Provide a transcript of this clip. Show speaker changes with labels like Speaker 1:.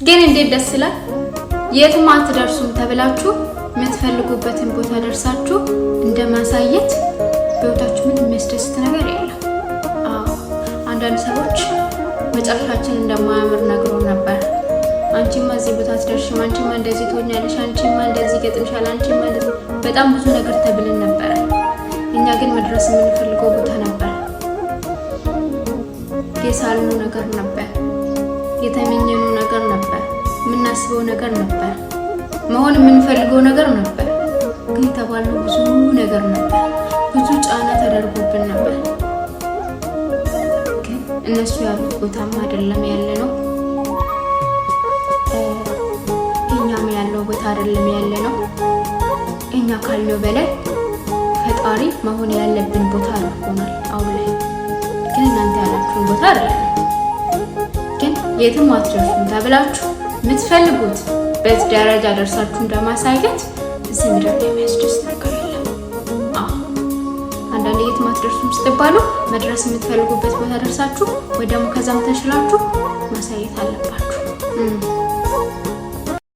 Speaker 1: ግን እንዴት ደስ ይላል። የትም አትደርሱም ተብላችሁ የምትፈልጉበትን ቦታ ደርሳችሁ እንደማሳየት በህይወታችሁ ምን የሚያስደስት ነገር የለም። አንዳንድ ሰዎች መጨረሻችን እንደማያምር ነግሮ ነበር። አንቺማ እዚህ ቦታ አትደርሽም፣ አንቺማ እንደዚህ ትሆኛለሽ፣ አንቺማ እንደዚህ ገጥምሻል፣ አንቺማ እንደዚህ በጣም ብዙ ነገር ተብለን ነበር። እኛ ግን መድረስ የምንፈልገው ቦታ ነበር። የሳልነው ነገር ነበር፣ የተመኘነው ነገር ነበር፣ የምናስበው ነገር ነበር፣ መሆን የምንፈልገው ነገር ነበር። ግን የተባለው ብዙ ነገር ነበር፣ ብዙ ጫና ተደርጎብን ነበር። ግን እነሱ ያሉት ቦታማ አይደለም ያለ ነው። እኛም ያለው ቦታ አይደለም ያለ ነው። እኛ ካልነው በላይ ፈጣሪ መሆን ያለብን ቦታ አድርጎናል አሁን ላይ። ግን እናንተ ያላችሁን ቦታ አይደለም። ግን የትም አትደርሱም ተብላችሁ የምትፈልጉት በዚህ ደረጃ ደርሳችሁ እንደማሳየት እዚህ ምድር ላይ የሚያስደስት ነገር የለም። አንዳንዴ የትም አትደርሱም ስትባሉ መድረስ የምትፈልጉበት ቦታ ደርሳችሁ ወይ ደግሞ ከዛም ተሽላችሁ ማሳየት አለባችሁ።